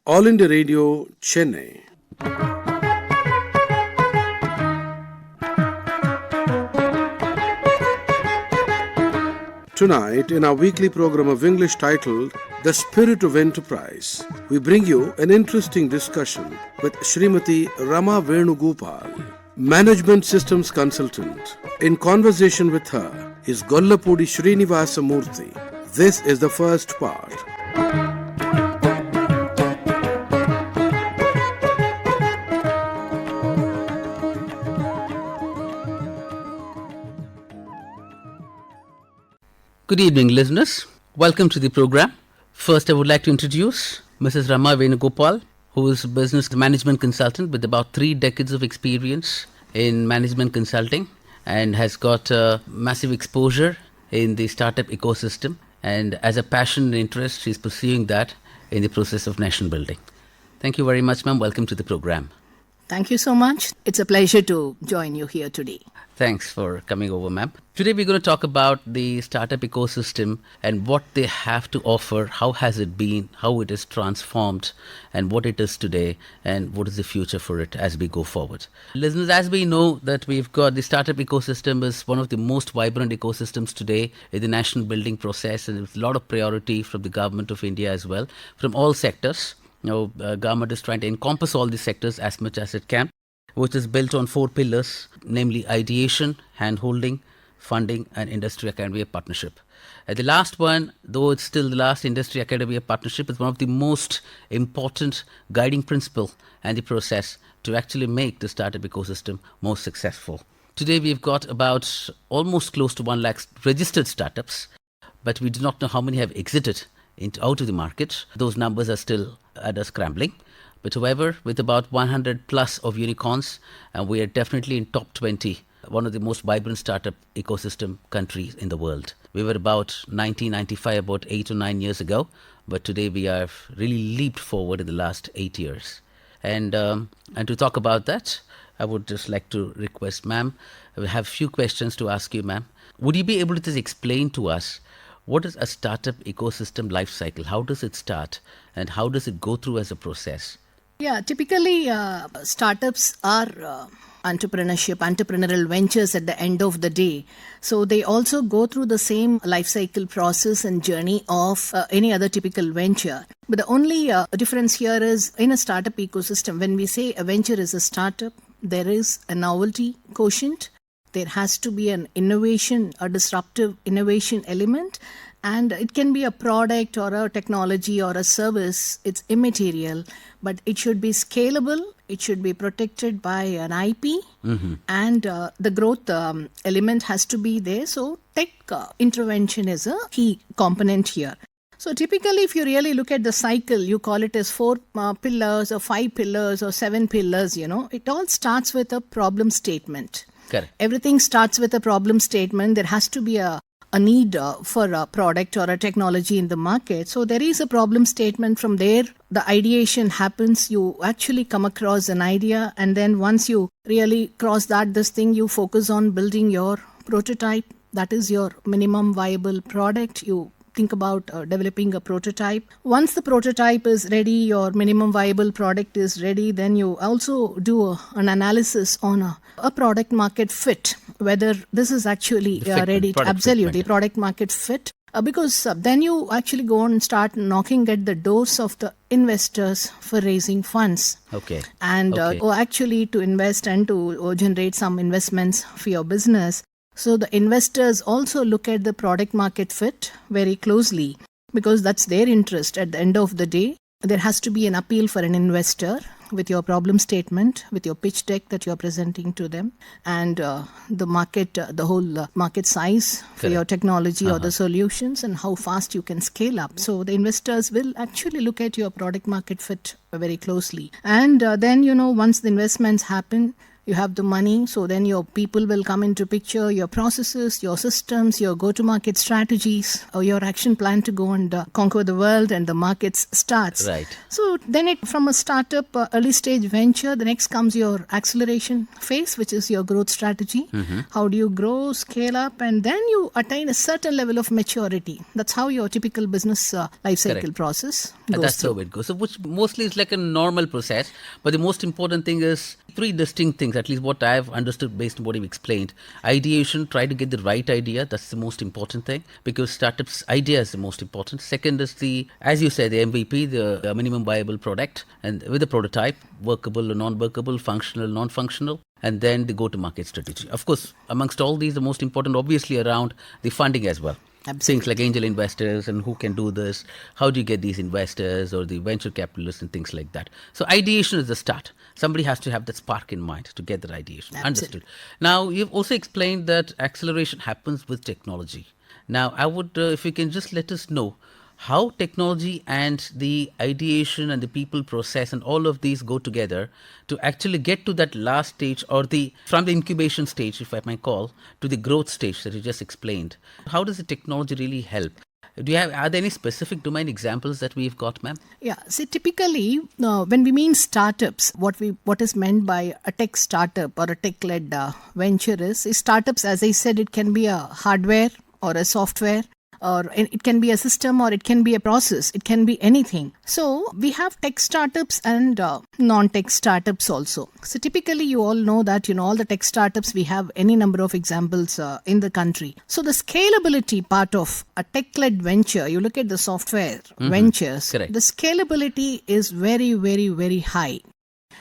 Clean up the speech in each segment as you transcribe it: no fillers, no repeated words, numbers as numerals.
All India Radio, Chennai. Tonight, in our weekly program of English titled The Spirit of Enterprise, we bring you an interesting discussion with Srimati Rama Venugopal, Management Systems Consultant. In conversation with her is Gollapudi Srinivasamurthy. This is the first part. Good evening, listeners. Welcome to the program. First, I would like to introduce Mrs. Rama Venugopal, who is a business management consultant with about 3 decades of experience in management consulting and has got massive exposure in the startup ecosystem. And as a passion and interest, she's pursuing that in the process of nation building. Thank you very much, ma'am. Welcome to the program. Thank you so much. It's a pleasure to join you here today. Thanks for coming over, ma'am. Today we're going to talk about the startup ecosystem and what they have to offer, how has it been, how it is transformed, and what it is today, and what is the future for it as we go forward. Listeners, as we know that we've got the startup ecosystem is one of the most vibrant ecosystems today in the national building process, and there's a lot of priority from the government of India as well, from all sectors. Government is trying to encompass all these sectors as much as it can, which is built on 4 pillars, namely ideation, hand-holding, funding, and industry academy partnership. The last one, though it's still the last industry academy partnership, is one of the most important guiding principle and the process to actually make the startup ecosystem more successful. Today we've got about almost close to 1 lakh registered startups, but we do not know how many have exited out of the market. Those numbers are still under scrambling. But however, with about 100 plus of unicorns, we are definitely in top 20, one of the most vibrant startup ecosystem countries in the world. We were about 1995, about 8 or 9 years ago, but today we have really leaped forward in the last 8 years. And to talk about that, I would just like to request, ma'am, I have a few questions to ask you, ma'am. Would you be able to just explain to us what is a startup ecosystem life cycle? How does it start and how does it go through as a process? Yeah, typically startups are entrepreneurial ventures at the end of the day. So they also go through the same life cycle process and journey of any other typical venture. But the only difference here is in a startup ecosystem, when we say a venture is a startup, there is a novelty quotient. There has to be an innovation, a disruptive innovation element, and it can be a product or a technology or a service. It's immaterial, but it should be scalable. It should be protected by an IP, and the growth element has to be there. So tech intervention is a key component here. So typically, if you really look at the cycle, you call it as 4 pillars or 5 pillars or 7 pillars, it all starts with a problem statement. Correct. Everything starts with a problem statement. There has to be a need for a product or a technology in the market. So there is a problem statement. From there, the ideation happens. You actually come across an idea, and then once you really cross this thing, you focus on building your prototype. That is your minimum viable product. You think about developing a prototype. Once the prototype is ready, your minimum viable product is ready, then you also do an analysis on a product market fit, whether this is actually ready. Absolutely, product market fit. Because then you actually go on and start knocking at the doors of the investors for raising funds. Okay. And actually to invest and to generate some investments for your business. So the investors also look at the product market fit very closely because that's their interest. At the end of the day, there has to be an appeal for an investor with your problem statement, with your pitch deck that you're presenting to them, and the market, the whole market size for your technology or the solutions and how fast you can scale up. So the investors will actually look at your product market fit very closely. And then, once the investments happen, you have the money, so then your people will come into picture, your processes, your systems, your go-to-market strategies, or your action plan to go and conquer the world, and the markets starts. Right. So then from a startup, early stage venture, the next comes your acceleration phase, which is your growth strategy. How do you grow, scale up, and then you attain a certain level of maturity. That's how your typical business life cycle process goes That's through. how it goes. So which mostly is like a normal process. But the most important thing is three distinct things, at least what I've understood based on what you've explained. Ideation, try to get the right idea. That's the most important thing because startups idea is the most important. Second is as you said, the MVP, the minimum viable product, and with the prototype, workable or non-workable, functional, non-functional, and then the go-to-market strategy. Of course, amongst all these, the most important obviously around the funding as well. Absolutely. Things like angel investors and who can do this, how do you get these investors or the venture capitalists and things like that. So ideation is the start. Somebody has to have that spark in mind to get that ideation. Absolutely. Understood. Now, you've also explained that acceleration happens with technology. Now, I would, if you can just let us know, how technology and the ideation and the people process and all of these go together to actually get to that last stage or from the incubation stage, if I may call, to the growth stage that you just explained. How does the technology really help? Are there any specific domain examples that we've got, ma'am? Yeah. See, typically, when we mean startups, what is meant by a tech startup or a tech-led venture is startups, as I said, it can be a hardware or a software, or it can be a system, or it can be a process. It can be anything. So we have tech startups and non-tech startups also. So typically you all know that, all the tech startups, we have any number of examples in the country. So the scalability part of a tech-led venture, you look at the software ventures, Correct. the scalability is very, very, very high.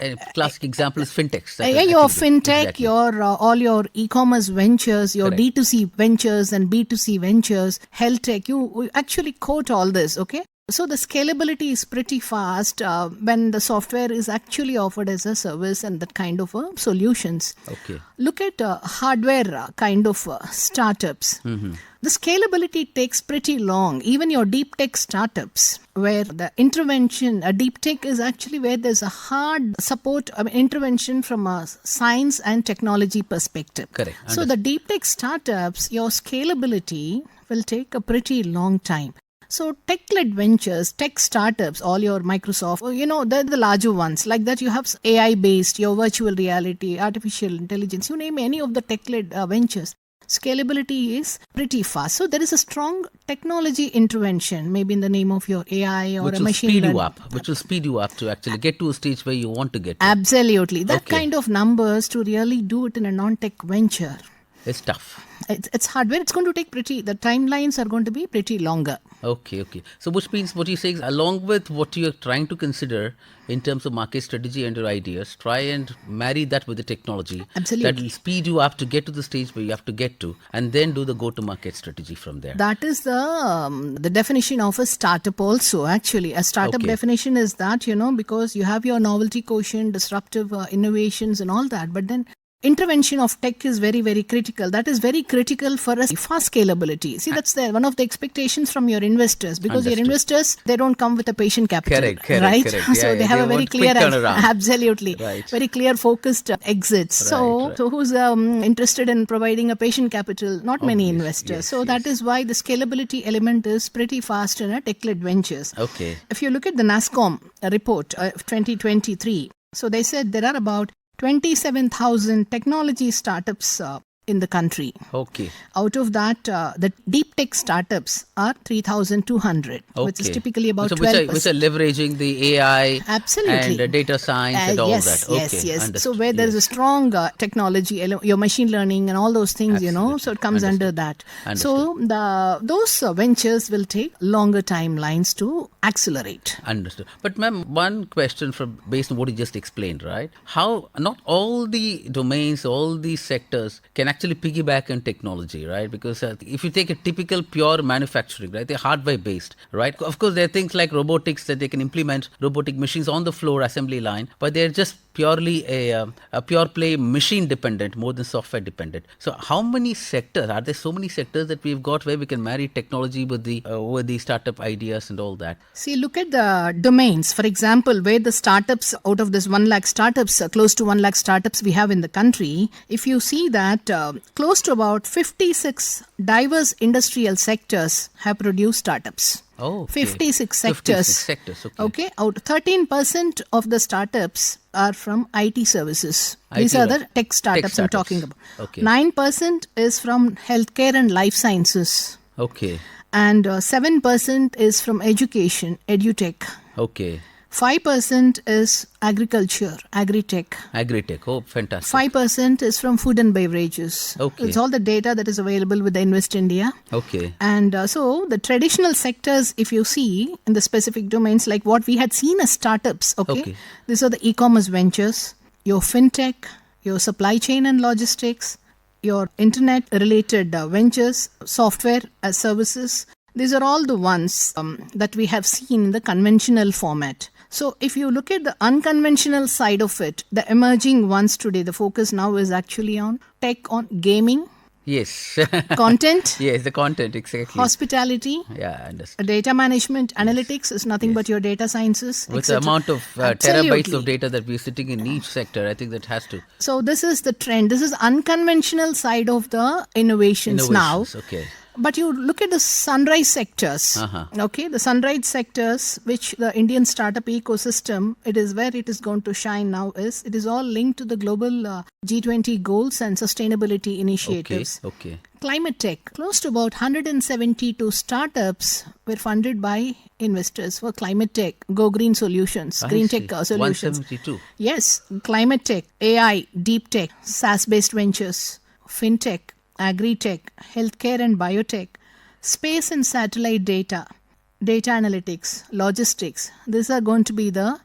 A classic example is fintechs. Your fintech, Exactly. your all your e-commerce ventures, your Correct. D2C ventures and B2C ventures, health tech, you actually quote all this, okay? So the scalability is pretty fast when the software is actually offered as a service and that kind of solutions. Okay. Look at hardware kind of startups. The scalability takes pretty long. Even your deep tech startups, where the intervention, a deep tech is actually where there's a hard support, intervention from a science and technology perspective. Correct. So the deep tech startups, your scalability will take a pretty long time. So tech-led ventures, tech startups, all your Microsoft, they're the larger ones. Like that you have AI-based, your virtual reality, artificial intelligence, you name any of the tech-led ventures. Scalability is pretty fast. So there is a strong technology intervention, maybe in the name of your AI or Which a will machine speed learning. you up. Which will speed you up to actually get to a stage where you want to get to. Absolutely. That Okay. kind of numbers to really do it in a non-tech venture. It's tough. It's hardware. It's going to take the timelines are going to be pretty longer. Okay. So which means what you're saying is along with what you're trying to consider in terms of market strategy and your ideas, try and marry that with the technology. Absolutely. That will speed you up to get to the stage where you have to get to and then do the go-to-market strategy from there. That is the definition of a startup also, actually. A startup Okay. definition is that, because you have your novelty quotient, disruptive innovations and all that, but then intervention of tech is very, very critical. That is very critical for a fast scalability. See, that's one of the expectations from your investors, because your Understood. investors, they don't come with a patient capital. Correct, right? correct. So Yeah, they have they a very want clear, quick turnaround. absolutely, Right. very clear focused exits. Right. So who's interested in providing a patient capital? Not many Obvious. investors. Yes, So that is why the scalability element is pretty fast in a tech-led ventures. Okay. If you look at the NASSCOM report of 2023, so they said there are about 27,000 technology startups in the country. Okay. Out of that, the deep tech startups are 3,200, which is Okay. typically about So 12%. which are leveraging the AI Absolutely. and data science and all yes, that. Yes, Okay. yes. So Understood. where there is a strong technology, your machine learning and all those things, Absolutely. so it comes under that. Understood. So those ventures will take longer timelines to accelerate. Understood. But ma'am, one question based on what you just explained, right? How not all the domains, all these sectors can actually piggyback on technology, right? Because if you take a typical pure manufacturing, right, they're hardware based, right? Of course, there are things like robotics that they can implement robotic machines on the floor assembly line, but they're just purely a pure play machine dependent more than software dependent. So how many sectors, are there so many sectors that we've got where we can marry technology with the startup ideas and all that? See, look at the domains. For example, where the startups, out of this 1 lakh startups, close to 1 lakh startups we have in the country, if you see that close to about 56 diverse industrial sectors have produced startups. Oh, okay. 56 sectors. 56 sectors, okay. Okay, out 13% of the startups are from IT services. These IT, are the right. tech startups I'm startups. talking about. Okay. 9% is from healthcare and life sciences. Okay. And 7% is from education, edutech. Okay. 5% is agriculture, agri-tech. Agri-tech. Oh, fantastic. 5% is from food and beverages. Okay. It's all the data that is available with the Invest India. Okay. And so the traditional sectors, if you see in the specific domains, like what we had seen as startups, Okay. these are the e-commerce ventures, your fintech, your supply chain and logistics, your internet related ventures, software as services. These are all the ones that we have seen in the conventional format. So if you look at the unconventional side of it, the emerging ones today, the focus now is actually on tech, on gaming, Yes. content, Yes, the content, exactly. hospitality, Yeah, I understand. data management, analytics is nothing but your data sciences. With the etc. amount of terabytes Absolutely. of data that we're sitting in each sector, I think that has to. So this is the trend. This is unconventional side of the innovations now. Innovations, okay. But you look at the sunrise sectors, the sunrise sectors, which the Indian startup ecosystem, it is where it is going to shine now it is all linked to the global G20 goals and sustainability initiatives. Okay. Climate tech, close to about 172 startups were funded by investors for climate tech, Go Green Solutions, green tech solutions. 172. Yes, climate tech, AI, deep tech, SaaS-based ventures, fintech, agri-tech, healthcare and biotech, space and satellite data, data analytics, logistics. These are going to be the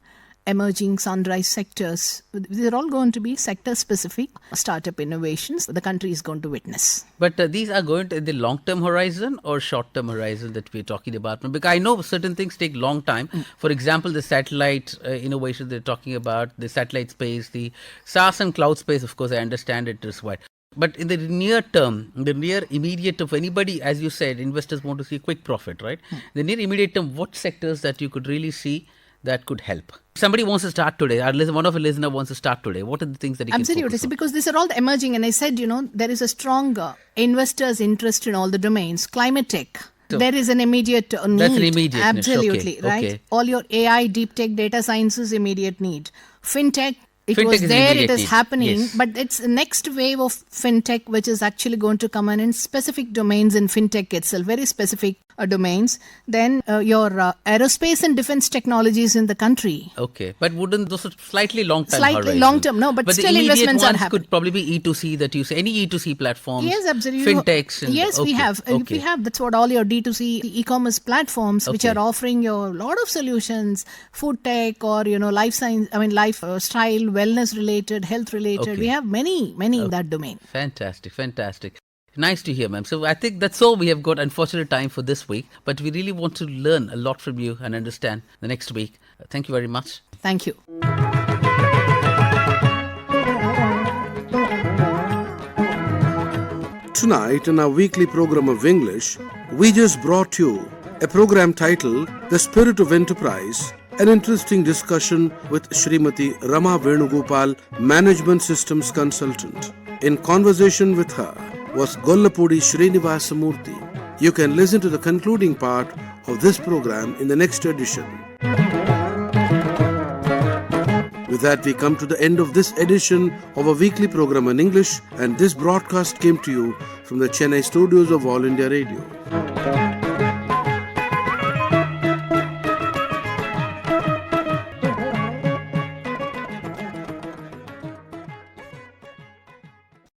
emerging sunrise sectors. These are all going to be sector-specific startup innovations the country is going to witness. But these are going to in the long-term horizon or short-term horizon that we're talking about? Because I know certain things take long time. For example, the satellite innovation they're talking about, the satellite space, the SaaS and cloud space, of course, I understand it is wide. But in the near term, the near immediate term, anybody, as you said, investors want to see quick profit, right? The near immediate term, what sectors that you could really see that could help? Somebody wants to start today. One of a listener wants to start today. What are the things that you can focus on? Because these are all the emerging. And I said, there is a strong investors' interest in all the domains. Climate tech. So, there is an immediate need. That's an immediate Absolutely, okay, right? Okay. All your AI, deep tech, data sciences, immediate need. Fintech. It was is there, it is need. happening, Yes. but it's the next wave of fintech which is actually going to come in specific domains in fintech itself, very specific domains. Then your aerospace and defense technologies in the country. Okay, but wouldn't those are slightly long-term Slightly horizon? long-term, no, but still the investments are ones happening. could probably be E2C that you say, any E2C platforms. Yes, absolutely. Fintechs. And, yes, we have. Okay. We have. That's what all your D2C e-commerce platforms, which are offering you a lot of solutions, food tech or life science. Lifestyle, wellness related, health related. Okay. We have many in that domain. Fantastic. Nice to hear, ma'am. So I think that's all we have got, unfortunate time for this week. But we really want to learn a lot from you and understand the next week. Thank you very much. Thank you. Tonight in our weekly program of English, we just brought you a program titled The Spirit of Enterprise, an interesting discussion with Srimati Rama Venugopal, Management Systems Consultant. In conversation with her was Gollapudi Srinivasamurthy. You can listen to the concluding part of this program in the next edition. With that, we come to the end of this edition of a weekly program in English, and this broadcast came to you from the Chennai studios of All India Radio.